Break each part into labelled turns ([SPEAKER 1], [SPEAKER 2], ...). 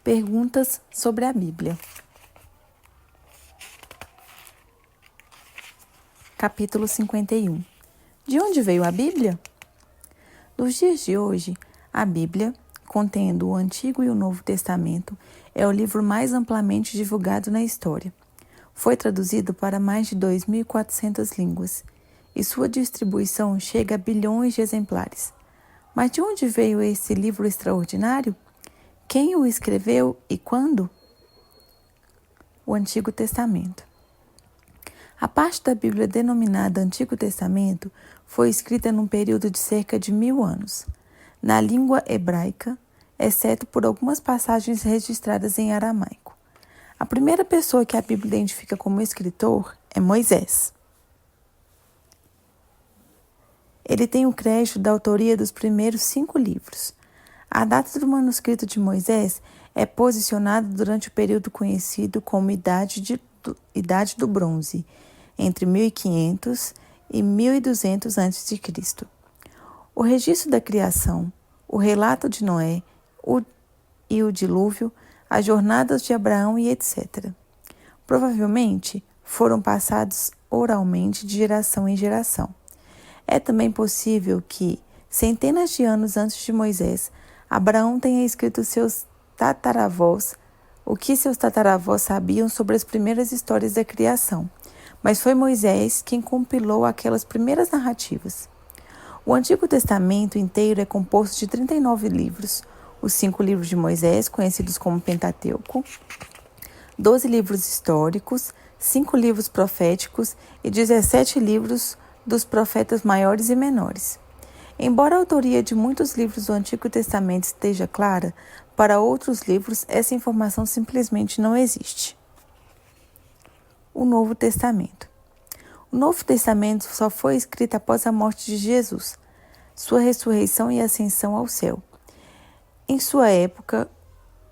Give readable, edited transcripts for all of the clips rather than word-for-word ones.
[SPEAKER 1] Perguntas sobre a Bíblia. Capítulo 51. De onde veio a Bíblia? Nos dias de hoje, a Bíblia, contendo o Antigo e o Novo Testamento, é o livro mais amplamente divulgado na história. Foi traduzido para mais de 2.400 línguas e sua distribuição chega a bilhões de exemplares. Mas de onde veio esse livro extraordinário? Quem o escreveu e quando? O Antigo Testamento. A parte da Bíblia denominada Antigo Testamento foi escrita num período de cerca de 1000 anos, na língua hebraica, exceto por algumas passagens registradas em aramaico. A primeira pessoa que a Bíblia identifica como escritor é Moisés. Ele tem o crédito da autoria dos primeiros 5 livros. A data do manuscrito de Moisés é posicionada durante o período conhecido como Idade do Bronze, entre 1500 e 1200 a.C. O registro da criação, o relato de Noé e o dilúvio, as jornadas de Abraão e etc. Provavelmente foram passados oralmente de geração em geração. É também possível que, centenas de anos antes de Moisés, Abraão tenha escrito o que seus tataravós sabiam sobre as primeiras histórias da criação, mas foi Moisés quem compilou aquelas primeiras narrativas. O Antigo Testamento inteiro é composto de 39 livros, os 5 livros de Moisés, conhecidos como Pentateuco, 12 livros históricos, 5 livros proféticos e 17 livros dos profetas maiores e menores. Embora a autoria de muitos livros do Antigo Testamento esteja clara, para outros livros essa informação simplesmente não existe. O Novo Testamento. O Novo Testamento só foi escrito após a morte de Jesus, sua ressurreição e ascensão ao céu. Em sua época,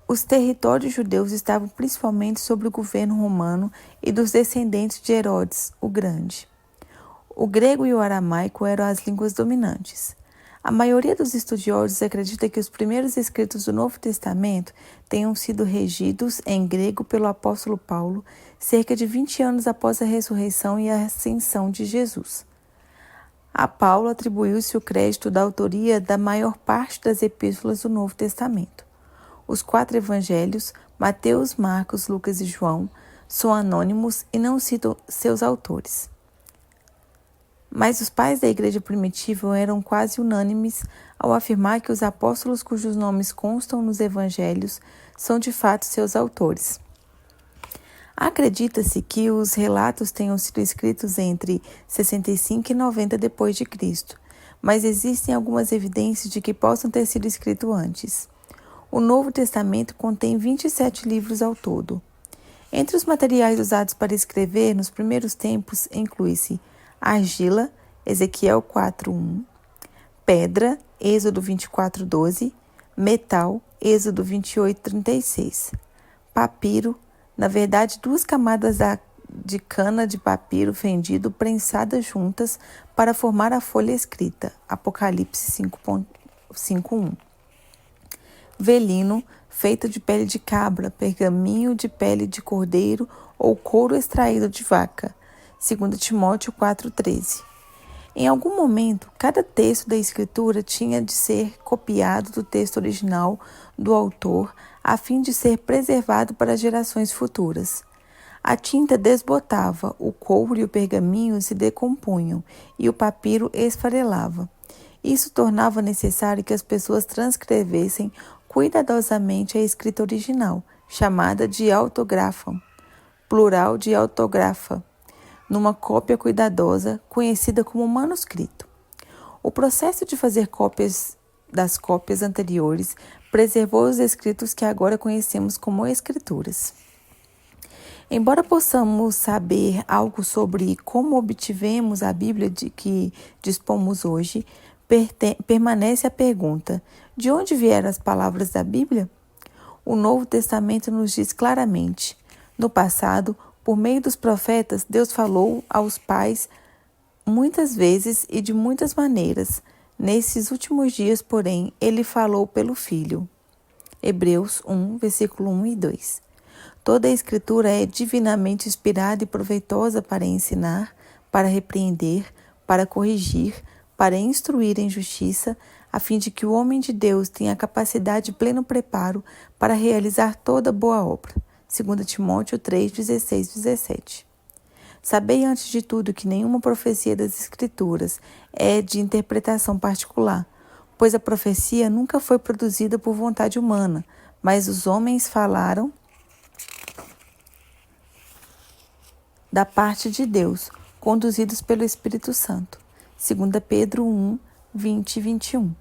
[SPEAKER 1] os territórios judeus estavam principalmente sob o governo romano e dos descendentes de Herodes o Grande. O grego e o aramaico eram as línguas dominantes. A maioria dos estudiosos acredita que os primeiros escritos do Novo Testamento tenham sido regidos em grego pelo apóstolo Paulo, cerca de 20 anos após a ressurreição e a ascensão de Jesus. A Paulo atribuiu-se o crédito da autoria da maior parte das epístolas do Novo Testamento. Os 4 evangelhos, Mateus, Marcos, Lucas e João, são anônimos e não citam seus autores. Mas os pais da igreja primitiva eram quase unânimes ao afirmar que os apóstolos cujos nomes constam nos evangelhos são de fato seus autores. Acredita-se que os relatos tenham sido escritos entre 65 e 90 depois de Cristo, mas existem algumas evidências de que possam ter sido escritos antes. O Novo Testamento contém 27 livros ao todo. Entre os materiais usados para escrever nos primeiros tempos inclui-se argila, Ezequiel 4:1, pedra, Êxodo 24:12, metal, Êxodo 28:36, papiro, na verdade 2 camadas de cana de papiro fendido prensadas juntas para formar a folha escrita, Apocalipse 5:1, velino, feito de pele de cabra, pergaminho de pele de cordeiro ou couro extraído de vaca, 2 Timóteo 4:13. Em algum momento, cada texto da Escritura tinha de ser copiado do texto original do autor, a fim de ser preservado para gerações futuras. A tinta desbotava, o couro e o pergaminho se decompunham e o papiro esfarelava. Isso tornava necessário que as pessoas transcrevessem cuidadosamente a escrita original, chamada de autografam, plural de autografa, numa cópia cuidadosa, conhecida como manuscrito. O processo de fazer cópias das cópias anteriores preservou os escritos que agora conhecemos como escrituras. Embora possamos saber algo sobre como obtivemos a Bíblia de que dispomos hoje, permanece a pergunta: de onde vieram as palavras da Bíblia? O Novo Testamento nos diz claramente: no passado, por meio dos profetas, Deus falou aos pais muitas vezes e de muitas maneiras. Nesses últimos dias, porém, ele falou pelo Filho. Hebreus 1, versículo 1 e 2. Toda a Escritura é divinamente inspirada e proveitosa para ensinar, para repreender, para corrigir, para instruir em justiça, a fim de que o homem de Deus tenha a capacidade e pleno preparo para realizar toda boa obra. 2 Timóteo 3, 16, 17. Sabei antes de tudo que nenhuma profecia das Escrituras é de interpretação particular, pois a profecia nunca foi produzida por vontade humana, mas os homens falaram da parte de Deus, conduzidos pelo Espírito Santo. 2 Pedro 1, 20 e 21.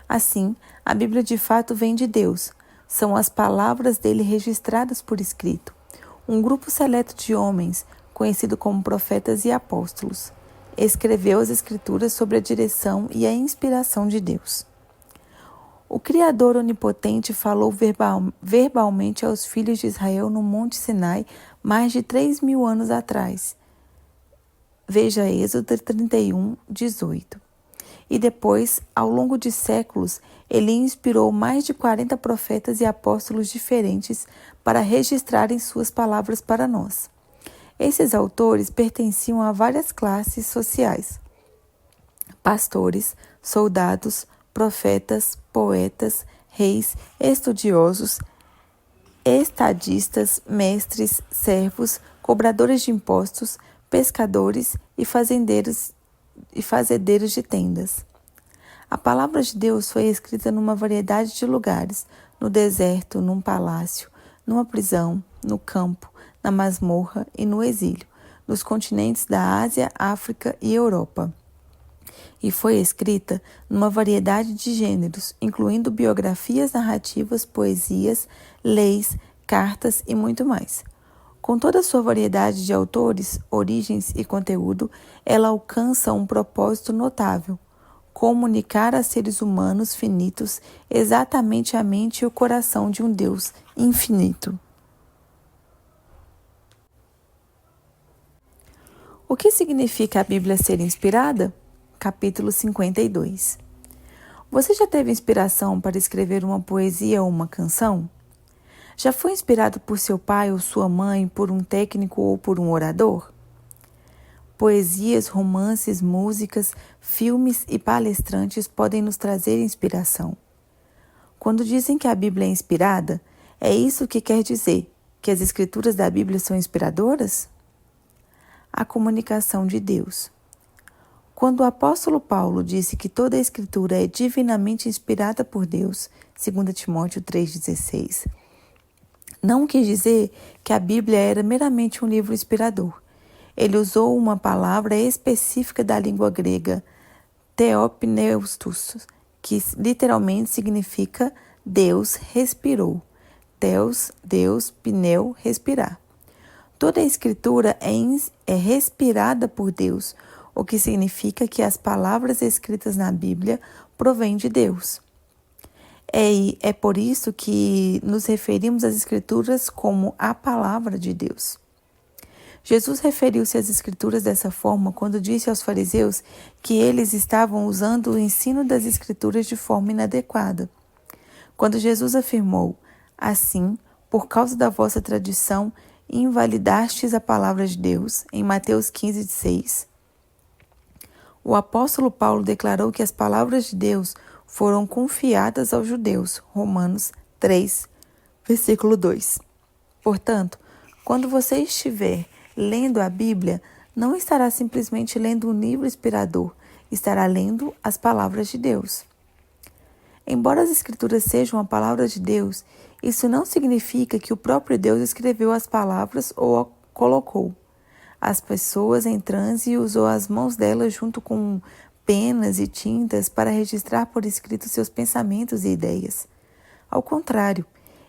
[SPEAKER 1] Assim, a Bíblia de fato vem de Deus. São as palavras dele registradas por escrito. Um grupo seleto de homens, conhecido como profetas e apóstolos, escreveu as Escrituras sob a direção e a inspiração de Deus. O Criador Onipotente falou verbalmente aos filhos de Israel no Monte Sinai mais de 3.000 anos atrás. Veja Êxodo 31, 18. E depois, ao longo de séculos, ele inspirou mais de 40 profetas e apóstolos diferentes para registrarem suas palavras para nós. Esses autores pertenciam a várias classes sociais: pastores, soldados, profetas, poetas, reis, estudiosos, estadistas, mestres, servos, cobradores de impostos, pescadores e fazendeiros de tendas. A palavra de Deus foi escrita numa variedade de lugares: no deserto, num palácio, numa prisão, no campo, na masmorra e no exílio, nos continentes da Ásia, África e Europa. E foi escrita numa variedade de gêneros, incluindo biografias narrativas, poesias, leis, cartas e muito mais. Com toda a sua variedade de autores, origens e conteúdo, ela alcança um propósito notável: comunicar a seres humanos finitos exatamente a mente e o coração de um Deus infinito. O que significa a Bíblia ser inspirada? Capítulo 52. Você já teve inspiração para escrever uma poesia ou uma canção? Já foi inspirado por seu pai ou sua mãe, por um técnico ou por um orador? Poesias, romances, músicas, filmes e palestrantes podem nos trazer inspiração. Quando dizem que a Bíblia é inspirada, é isso que quer dizer? Que as escrituras da Bíblia são inspiradoras? A comunicação de Deus. Quando o apóstolo Paulo disse que toda a Escritura é divinamente inspirada por Deus, 2 Timóteo 3,16, não quis dizer que a Bíblia era meramente um livro inspirador. Ele usou uma palavra específica da língua grega, theopneustos, que literalmente significa Deus respirou. Theos, Deus, pneu, respirar. Toda a Escritura é respirada por Deus, o que significa que as palavras escritas na Bíblia provêm de Deus. É por isso que nos referimos às Escrituras como a palavra de Deus. Jesus referiu-se às Escrituras dessa forma quando disse aos fariseus que eles estavam usando o ensino das Escrituras de forma inadequada. Quando Jesus afirmou: assim, por causa da vossa tradição, invalidastes a palavra de Deus, em Mateus 15, 6. O apóstolo Paulo declarou que as palavras de Deus foram confiadas aos judeus, Romanos 3, versículo 2. Portanto, quando você estiver lendo a Bíblia, não estará simplesmente lendo um livro inspirador, estará lendo as palavras de Deus. Embora as Escrituras sejam a palavra de Deus, isso não significa que o próprio Deus escreveu as palavras ou a colocou. As pessoas em transe usou as mãos delas junto com penas e tintas para registrar por escrito seus pensamentos e ideias. Ao contrário,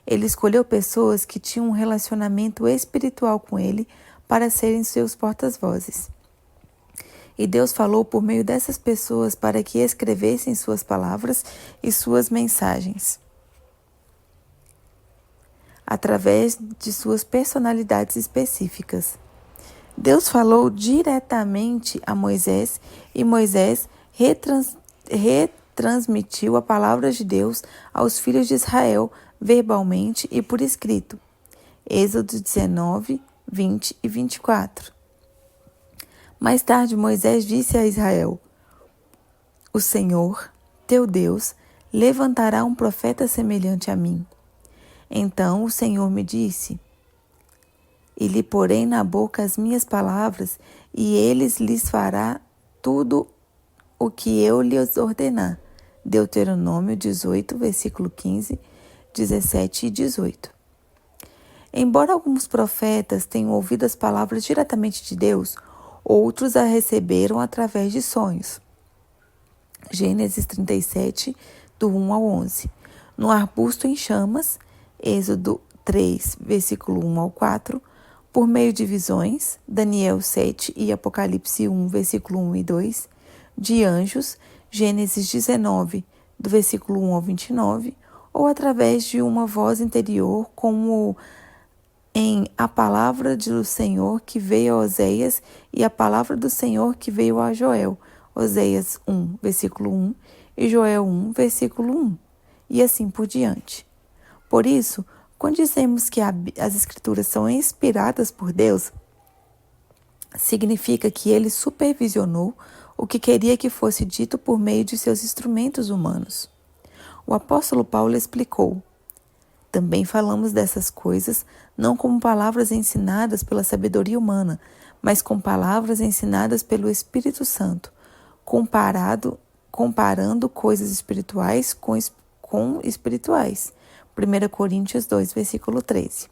[SPEAKER 1] ele escolheu pessoas que tinham um relacionamento espiritual com ele para serem seus porta-vozes. E Deus falou por meio dessas pessoas para que escrevessem suas palavras e suas mensagens, através de suas personalidades específicas. Deus falou diretamente a Moisés e Moisés retransmitiu a palavra de Deus aos filhos de Israel verbalmente e por escrito. Êxodo 19, 20 e 24. Mais tarde, Moisés disse a Israel: O Senhor, teu Deus, levantará um profeta semelhante a mim. Então o Senhor me disse: E lhe porei na boca as minhas palavras, e eles lhes fará tudo o que eu lhes ordenar. Deuteronômio 18, versículo 15, 17 e 18. Embora alguns profetas tenham ouvido as palavras diretamente de Deus, outros a receberam através de sonhos. Gênesis 37, do 1 ao 11. No arbusto em chamas, Êxodo 3, versículo 1 ao 4. Por meio de visões, Daniel 7 e Apocalipse 1, versículo 1 e 2. De anjos, Gênesis 19, do versículo 1 ao 29. Ou através de uma voz interior, como em a palavra do Senhor que veio a Oséias e a palavra do Senhor que veio a Joel. Oséias 1, versículo 1 e Joel 1, versículo 1. E assim por diante. Por isso, quando dizemos que as Escrituras são inspiradas por Deus, significa que Ele supervisionou o que queria que fosse dito por meio de seus instrumentos humanos. O apóstolo Paulo explicou: Também falamos dessas coisas não como palavras ensinadas pela sabedoria humana, mas com palavras ensinadas pelo Espírito Santo, comparando coisas espirituais com espirituais. 1 Coríntios 2, versículo 13.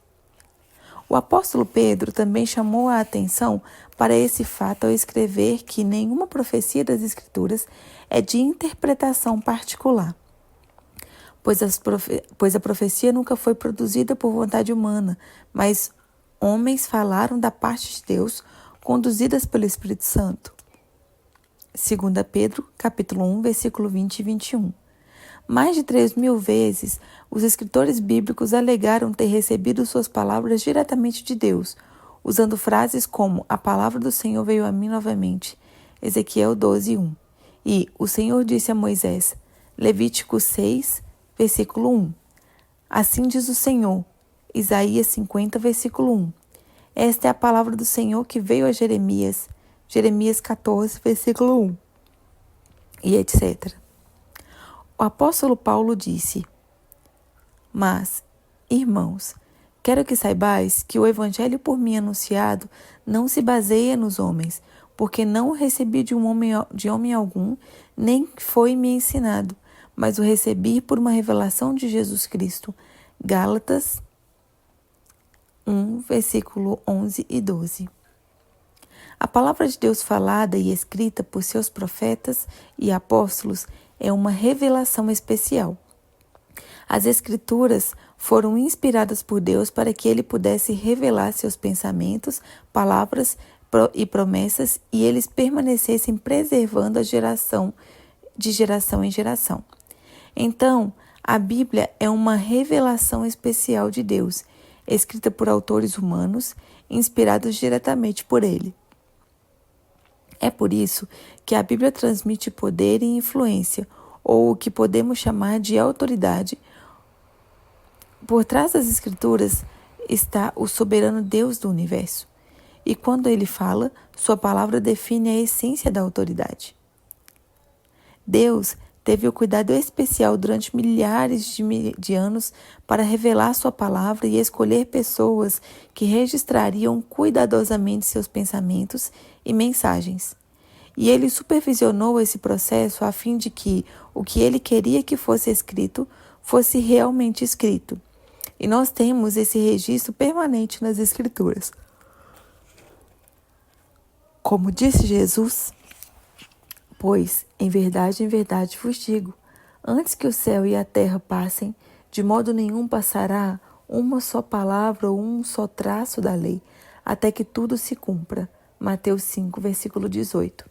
[SPEAKER 1] O apóstolo Pedro também chamou a atenção para esse fato ao escrever que nenhuma profecia das Escrituras é de interpretação particular, pois a profecia nunca foi produzida por vontade humana, mas homens falaram da parte de Deus, conduzidas pelo Espírito Santo. 2 Pedro, capítulo 1, versículo 20 e 21. Mais de 3.000 vezes, os escritores bíblicos alegaram ter recebido suas palavras diretamente de Deus, usando frases como: A palavra do Senhor veio a mim novamente, Ezequiel 12, 1. E o Senhor disse a Moisés, Levítico 6, versículo 1. Assim diz o Senhor, Isaías 50, versículo 1. Esta é a palavra do Senhor que veio a Jeremias, Jeremias 14, versículo 1. E etc. O apóstolo Paulo disse: Mas, irmãos, quero que saibais que o evangelho por mim anunciado não se baseia nos homens, porque não o recebi de homem algum, nem foi-me ensinado, mas o recebi por uma revelação de Jesus Cristo. Gálatas 1, versículo 11 e 12. A palavra de Deus falada e escrita por seus profetas e apóstolos é uma revelação especial. As Escrituras foram inspiradas por Deus para que Ele pudesse revelar seus pensamentos, palavras e promessas e eles permanecessem preservando de geração em geração. Então, a Bíblia é uma revelação especial de Deus, escrita por autores humanos, inspirados diretamente por Ele. É por isso que a Bíblia transmite poder e influência, ou o que podemos chamar de autoridade. Por trás das Escrituras está o soberano Deus do universo. E quando ele fala, sua palavra define a essência da autoridade. Deus teve o cuidado especial durante milhares de anos para revelar sua palavra e escolher pessoas que registrariam cuidadosamente seus pensamentos e mensagens. E ele supervisionou esse processo a fim de que o que ele queria que fosse escrito fosse realmente escrito. E nós temos esse registro permanente nas Escrituras. Como disse Jesus, pois, em verdade vos digo, antes que o céu e a terra passem, de modo nenhum passará uma só palavra ou um só traço da lei, até que tudo se cumpra. Mateus 5, versículo 18.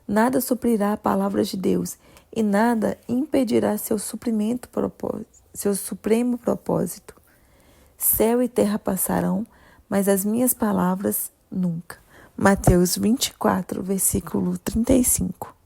[SPEAKER 1] Nada suprirá a palavra de Deus e nada impedirá seu supremo propósito. Céu e terra passarão, mas as minhas palavras nunca. Mateus 24, versículo 35.